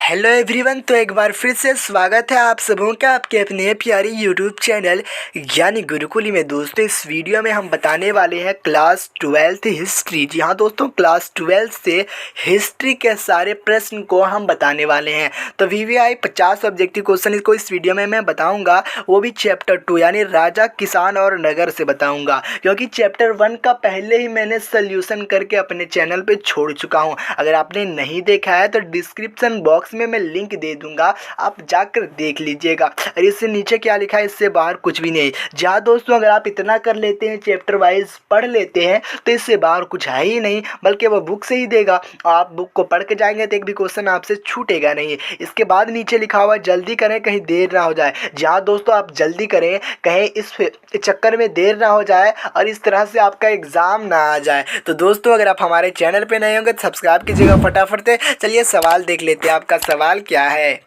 Hello everyone, तो एक बार फिर से स्वागत है आप सबों का आपके अपने प्यारी यूट्यूब चैनल यानी गुरुकुली में। दोस्तों, इस वीडियो में हम बताने वाले हैं क्लास 12th हिस्ट्री। जी हाँ दोस्तों, क्लास 12 से हिस्ट्री के सारे प्रश्न को हम बताने वाले हैं। तो VVI 50 ऑब्जेक्टिव क्वेश्चन को इस वीडियो में मैं बताऊँगा, वो भी चैप्टर 2 यानी राजा, किसान और नगर से बताऊँगा, क्योंकि चैप्टर 1 का पहले ही मैंने सोल्यूशन करके अपने चैनल पर छोड़ चुका हूँ। अगर आपने नहीं देखा है तो डिस्क्रिप्शन बॉक्स में मैं लिंक दे दूंगा, आप जाकर देख लीजिएगा। और इससे नीचे क्या लिखा है, इससे बाहर कुछ भी नहीं। जहाँ दोस्तों अगर आप इतना कर लेते हैं, चैप्टर वाइज पढ़ लेते हैं, तो इससे बाहर कुछ है ही नहीं, बल्कि वो बुक से ही देगा। आप बुक को पढ़ के जाएंगे तो एक भी क्वेश्चन आपसे छूटेगा नहीं। इसके बाद नीचे लिखा हुआ जल्दी करें कहीं देर ना हो जाए। जहाँ दोस्तों आप जल्दी करें, कहीं इस चक्कर में देर ना हो जाए और इस तरह से आपका एग्ज़ाम ना आ जाए। तो दोस्तों अगर आप हमारे चैनल पे नए होंगे तो सब्सक्राइब कीजिएगा फटाफट से। चलिए सवाल देख लेते हैं, आपका सवाल क्या है।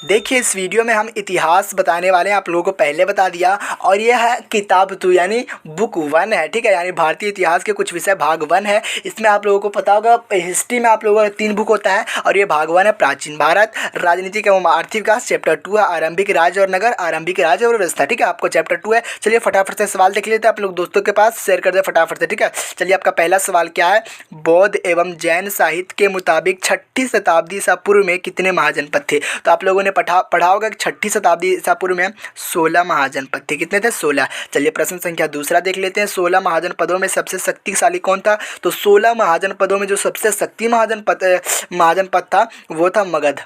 देखिए, इस वीडियो में हम इतिहास बताने वाले हैं, आप लोगों को पहले बता दिया। और ये है किताब 2 यानी बुक 1 है, ठीक है, यानी भारतीय इतिहास के कुछ विषय भाग 1 है। इसमें आप लोगों को पता होगा हिस्ट्री में आप लोगों का 3 बुक होता है और ये भाग 1 है। प्राचीन भारत, राजनीतिक एवं आर्थिक विकास चैप्टर 2 है, आरंभिक राज्य और नगर, आरंभिक राज्य और व्यवस्था, ठीक है, आपको चैप्टर 2 है। चलिए फटाफट से सवाल देख लेते हैं, आप लोग दोस्तों के पास शेयर कर दे फटाफट से, ठीक है। चलिए आपका पहला सवाल क्या है, बौद्ध एवं जैन साहित्य के मुताबिक 6ठी शताब्दी ईसा पूर्व में कितने महाजनपद थे। तो आप लोगों ने पढ़ा होगा कि 6ठी शताब्दी ईसा पूर्व में 16 महाजनपद थे। कितने थे? 16। चलिए प्रश्न संख्या दूसरा देख लेते हैं, 16 महाजनपदों में सबसे शक्तिशाली कौन था। तो 16 महाजनपदों में जो सबसे शक्ति महाजनपद था वो था मगध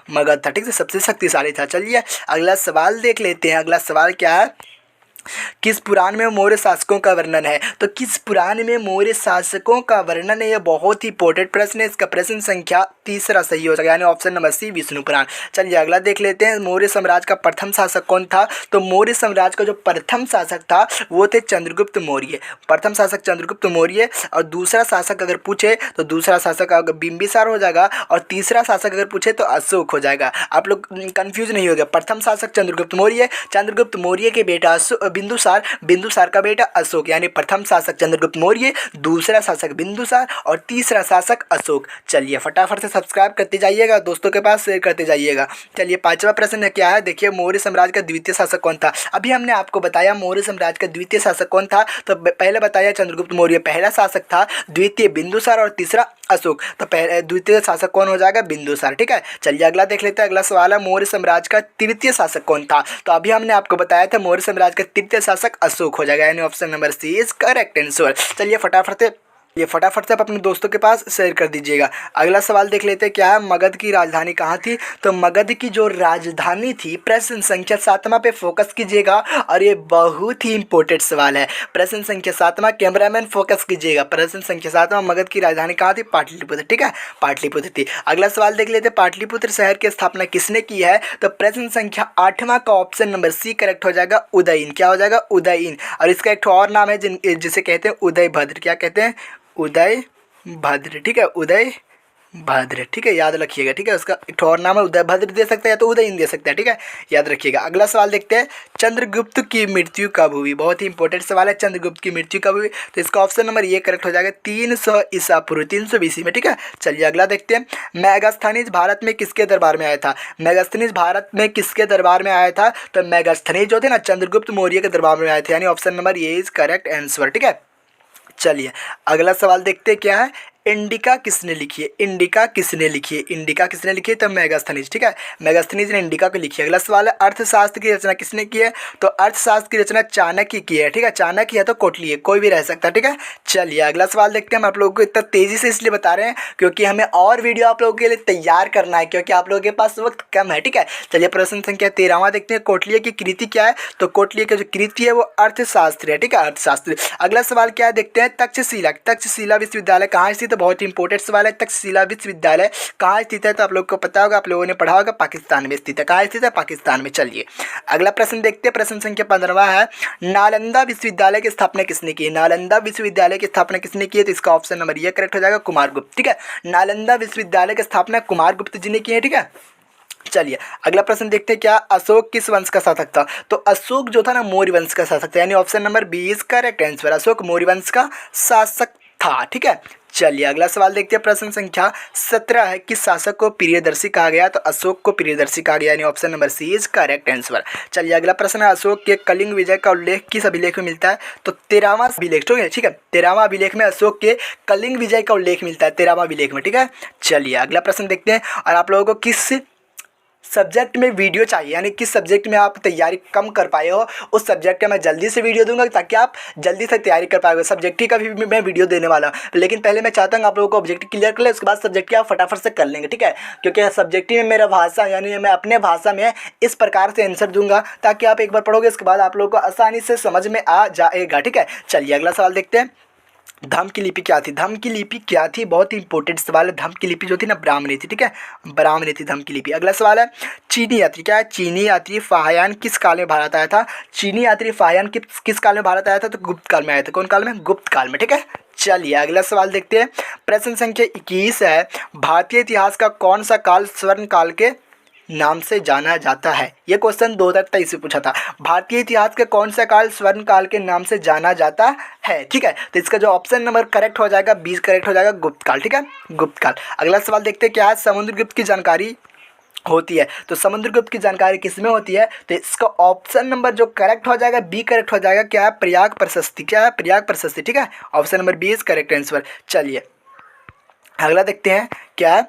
था, ठीक है, सबसे शक्तिशाली था। चलिए अगला सवाल देख लेते हैं। अगला सवाल क्या है, किस पुराण में मौर्य शासकों का वर्णन है। तो किस पुराण में मौर्य शासकों का वर्णन है, यह बहुत ही इंपॉर्टेंट प्रश्न है। इसका प्रश्न संख्या तीसरा सही हो जाएगा, यानी ऑप्शन नंबर सी विष्णु पुराण। चलिए अगला देख लेते हैं, मौर्य साम्राज्य का प्रथम शासक कौन था। तो मौर्य साम्राज्य का जो प्रथम शासक था वो थे चंद्रगुप्त मौर्य। प्रथम शासक चंद्रगुप्त मौर्य, और दूसरा शासक अगर पूछे तो दूसरा शासक अगर बिंबिसार हो जाएगा, और तीसरा शासक अगर पूछे तो अशोक हो जाएगा। आप लोग कंफ्यूज नहीं हो गया। प्रथम शासक चंद्रगुप्त मौर्य, चंद्रगुप्त मौर्य के बेटा बिंदुसार का बेटा अशोक, यानी प्रथम शासक चंद्रगुप्त मौर्य, दूसरा शासक बिंदुसार और तीसरा शासक अशोक। चलिए फटाफट से सब्सक्राइब करते जाइएगा, दोस्तों के पास शेयर करते जाइएगा। चलिए पांचवा प्रश्न क्या है, देखिए मौर्य साम्राज्य का द्वितीय शासक कौन था। अभी हमने आपको बताया मौर्य साम्राज्य का द्वितीय शासक कौन था। तो पहले बताया चंद्रगुप्त मौर्य पहला शासक था, द्वितीय बिंदुसार और तीसरा अशोक। तो द्वितीय शासक कौन हो जाएगा, बिंदुसार, ठीक है। चलिए अगला देख लेते हैं। अगला सवाल है, मौर्य साम्राज्य का तृतीय शासक कौन था। तो अभी हमने आपको बताया था मौर्य साम्राज्य का तृतीय शासक अशोक हो जाएगा, यानी option number C is correct answer. चलिए फटाफट से आप अपने दोस्तों के पास शेयर कर दीजिएगा। अगला सवाल देख लेते हैं, क्या है, मगध की राजधानी कहाँ थी। तो मगध की जो राजधानी थी, प्रश्न संख्या 7वां पे फोकस कीजिएगा, और ये बहुत ही इंपॉर्टेंट सवाल है। प्रश्न संख्या 7वां, कैमरामैन फोकस कीजिएगा। प्रश्न संख्या 7वां, मगध की राजधानी कहाँ थी, पाटलिपुत्र, ठीक है, पाटलिपुत्र थी। अगला सवाल देख लेते हैं, पाटलिपुत्र शहर की स्थापना किसने की है। तो प्रश्न संख्या 8वां का ऑप्शन नंबर सी करेक्ट हो जाएगा, उदयन। क्या हो जाएगा, उदयन। और इसका एक और नाम है जिसे कहते हैं उदयभद्र। क्या कहते हैं, उदयभद्र, ठीक है, उदयभद्र, ठीक है, याद रखिएगा, ठीक है। उसका एक और नाम है उदयभद्र दे सकते हैं या तो उदयन दे सकते हैं, ठीक है, याद रखिएगा। अगला सवाल देखते हैं, चंद्रगुप्त की मृत्यु कब हुई। बहुत ही इंपॉर्टेंट सवाल है, चंद्रगुप्त की मृत्यु कब हुई। तो इसका ऑप्शन नंबर ये करेक्ट हो जाएगा, 300 ईसा पूर्व, 300 BC में, ठीक है। चलिए अगला देखते हैं, मेगास्थनीज भारत में किसके दरबार में आया था। मेगास्थनीज भारत में किसके दरबार में आया था। तो मेगास्थनीज जो थे ना, चंद्रगुप्त मौर्य के दरबार में आए थे, यानी ऑप्शन नंबर ये इज करेक्ट आंसर, ठीक है। चलिए अगला सवाल देखते हैं, क्या है, इंडिका किसने लिखी है। इंडिका किसने लिखी है, इंडिका किसने लिखी है। तो मेगास्थनीज, ठीक है, मेगास्थनीज ने इंडिका को लिखी है। अगला सवाल है, अर्थशास्त्र की रचना किसने की है। तो अर्थशास्त्र की रचना चाणक्य की है, ठीक है, चाणक्य है तो कोटली है, कोई भी रह सकता है, ठीक है। चलिए अगला सवाल देखते हैं। हम आप लोगों को इतना तेजी से इसलिए बता रहे हैं क्योंकि हमें और वीडियो आप लोगों के लिए तैयार करना है, क्योंकि आप लोगों के पास वक्त कम है, ठीक है। चलिए प्रश्न संख्या 13वां देखते हैं, कोटलीय की कृति क्या है। तो कोटलीय की जो कृति है वो अर्थशास्त्र है, ठीक है, अर्थशास्त्र। अगला सवाल क्या है देखते हैं, तक्षशिला विश्वविद्यालय कहाँ स्थित है। बहुत इंपॉर्टेंट सवाल है, तक्षशिला विश्वविद्यालय कहाँ स्थित है। तो आप लोग को पता होगा, आप लोगों ने पढ़ा होगा, पाकिस्तान में स्थित है। कहाँ स्थित है, पाकिस्तान में। चलिए अगला प्रश्न देखते हैं, प्रश्न संख्या 15वां है, नालंदा विश्वविद्यालय की स्थापना किसने की है। नालंदा विश्वविद्यालय की स्थापना किसने की है। तो इसका ऑप्शन नंबर ये करेक्ट हो जाएगा, कुमारगुप्त, ठीक है। नालंदा विश्वविद्यालय की स्थापना कुमारगुप्त जी ने की है, ठीक है। चलिए अगला प्रश्न देखते हैं, क्या अशोक किस वंश का शासक था। तो अशोक जो था ना, मौर्य वंश का शासक था, यानी option number B is correct answer. Ashok Maurya वंश का शासक था, ठीक है। चलिए अगला सवाल देखते हैं। प्रश्न संख्या 17 है, किस शासक को प्रियदर्शी कहा गया? तो अशोक को प्रियदर्शी कहा गया, यानी option number C is correct answer. चलिए अगला प्रश्न है, अशोक के कलिंग विजय का उल्लेख किस अभिलेख में मिलता है? तो 13वां अभिलेख, ठीक है 13वां अभिलेख में अशोक के कलिंग विजय का उल्लेख मिलता है, 13वां अभिलेख में, ठीक है। चलिए अगला प्रश्न देखते हैं। और आप लोगों को किस सब्जेक्ट में वीडियो चाहिए, यानी किस सब्जेक्ट में आप तैयारी कम कर पाए हो, उस सब्जेक्ट का मैं जल्दी से वीडियो दूंगा ताकि आप जल्दी से तैयारी कर पाओगे। सब्जेक्ट का भी मैं वीडियो देने वाला हूँ, लेकिन पहले मैं चाहता हूँ आप लोगों को ऑब्जेक्टिव क्लियर कर ले, उसके बाद सब्जेक्ट आप फटाफट से कर लेंगे, ठीक है। क्योंकि सब्जेक्टिव में मेरा भाषा, यानी मैं अपने भाषा में इस प्रकार से आंसर दूंगा ताकि आप एक बार पढ़ोगे उसके बाद आप लोगों को आसानी से समझ में आ जाएगा, ठीक है। चलिए अगला सवाल देखते हैं। धम्म की लिपि क्या थी? धम्म की लिपि क्या थी? बहुत ही इंपॉर्टेंट सवाल है। धम्म की लिपि जो थी ना ब्राह्मणी थी, ठीक है, ब्राह्मणी थी धम्म की लिपि। अगला सवाल है, चीनी यात्री क्या है? चीनी यात्री फाहियान किस काल में भारत आया था? चीनी यात्री फाहियान किस काल में भारत आया था? तो गुप्त काल में आया था। कौन काल में? गुप्त काल में, ठीक है। चलिए अगला सवाल देखते हैं। प्रश्न संख्या 21 है, भारतीय इतिहास का कौन सा काल स्वर्ण काल के नाम से जाना जाता है? ये क्वेश्चन 2023 में पूछा था। भारतीय इतिहास का कौन सा काल स्वर्ण काल के नाम से जाना जाता है, ठीक है। तो इसका जो ऑप्शन नंबर करेक्ट हो जाएगा 20 करेक्ट हो जाएगा, गुप्त काल, ठीक है, गुप्त काल। अगला सवाल देखते हैं, क्या है? समुद्रगुप्त की जानकारी होती है। तो समुद्रगुप्त की जानकारी किसमें होती है? तो इसका ऑप्शन नंबर जो करेक्ट हो जाएगा बी करेक्ट हो जाएगा। क्या है? प्रयाग प्रशस्ति। क्या है? प्रयाग प्रशस्ति, ठीक है। Option number B is correct answer. चलिए अगला देखते हैं, क्या है?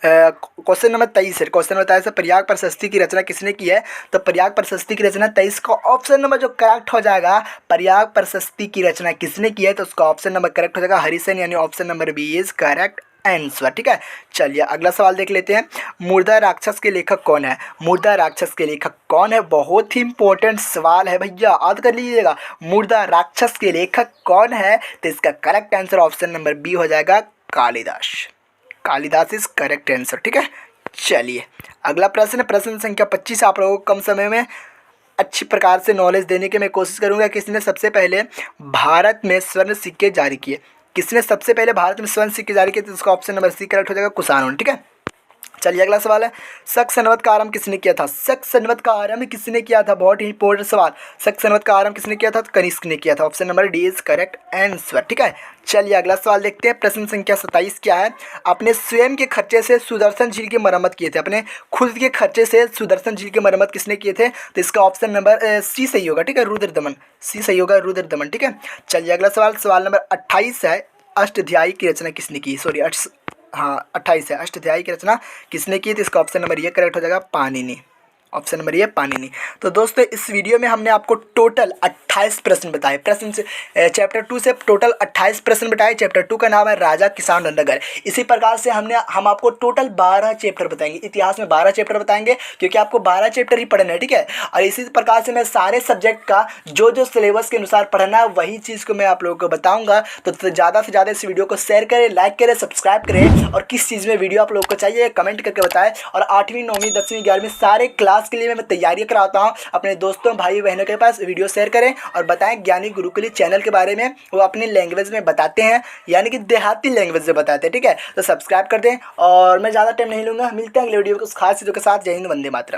क्वेश्चन नंबर 23 है। क्वेश्चन नंबर 23 है, प्रयाग प्रशस्ति की रचना किसने की है? तो प्रयाग प्रशस्ति की रचना 23 का ऑप्शन नंबर जो करेक्ट हो जाएगा, प्रयाग प्रशस्ति की रचना किसने की है? तो उसका ऑप्शन नंबर करेक्ट हो जाएगा हरिसेन, यानी option number B is correct answer, ठीक है। चलिए अगला सवाल देख लेते हैं। मुर्दा राक्षस के लेखक कौन है? मुर्दा राक्षस के लेखक कौन है? बहुत ही इंपॉर्टेंट सवाल है भैया, याद कर लीजिएगा। मुर्दा राक्षस के लेखक कौन है? तो इसका correct answer option number B हो जाएगा Kalidas. Kalidas is correct answer, ठीक है। चलिए अगला प्रश्न है, प्रश्न संख्या 25। आप लोगों को कम समय में अच्छी प्रकार से नॉलेज देने की मैं कोशिश करूंगा। किसने सबसे पहले भारत में स्वर्ण सिक्के जारी किए? किसने सबसे पहले भारत में स्वर्ण सिक्के जारी किए? तो उसका ऑप्शन नंबर सी करेक्ट हो जाएगा, कुषाणों ने, ठीक है। चलिए अगला सवाल है, शक संवत का आरंभ किसने किया था? शक संवत का आरंभ किसने किया था? बहुत ही इंपॉर्टेंट सवाल। शक संवत का आरंभ किसने किया था? तो कनिष्क ने किया था। Option number D is correct answer, ठीक है। चलिए अगला सवाल देखते हैं। प्रश्न संख्या 27 क्या है? अपने स्वयं के खर्चे से सुदर्शन झील की मरम्मत किए थे। अपने खुद के खर्चे से सुदर्शन झील की मरम्मत किसने किए थे? तो इसका ऑप्शन नंबर सी सही होगा, ठीक है, रुद्रदमन। सी सही होगा, रुद्रदमन, ठीक है। चलिए अगला सवाल, सवाल नंबर 28 है, अष्टध्यायी की रचना किसने की? सॉरी 28 है, अष्टध्यायी की रचना किसने की? तो इसका ऑप्शन नंबर ये करेक्ट हो जाएगा, पाणिनि। ऑप्शन नंबर ये पाणिनि। तो दोस्तों इस वीडियो में हमने आपको टोटल 28 प्रश्न बताए। प्रश्न से चैप्टर 2 से टोटल 28 प्रश्न बताए। चैप्टर 2 का नाम है राजा किसान और नगर। इसी प्रकार से हम आपको टोटल 12 चैप्टर बताएंगे। इतिहास में 12 चैप्टर बताएंगे, क्योंकि आपको 12 चैप्टर ही पढ़ना है, ठीक है। और इसी प्रकार से मैं सारे सब्जेक्ट का जो जो सिलेबस के अनुसार पढ़ना है वही चीज़ को मैं आप लोगों को बताऊँगा। तो ज़्यादा से ज़्यादा इस वीडियो को शेयर करें, लाइक करें, सब्सक्राइब करें, और किस चीज़ में वीडियो आप लोगों को चाहिए कमेंट करके बताएं। और 8वीं 9वीं 10वीं 11वीं सारे क्लास के लिए मैं तैयारी कराता हूँ। अपने दोस्तों भाई बहनों के पास वीडियो शेयर करें और बताएं ज्ञानी गुरुकुल चैनल के बारे में। वो अपनी लैंग्वेज में बताते हैं, यानी कि देहाती लैंग्वेज में बताते हैं, ठीक है। तो सब्सक्राइब कर दें, और मैं ज़्यादा टाइम नहीं लूँगा। मिलते हैं अगले वीडियो को खास चीज़ों के साथ। जय हिंद, वंदे मातरम।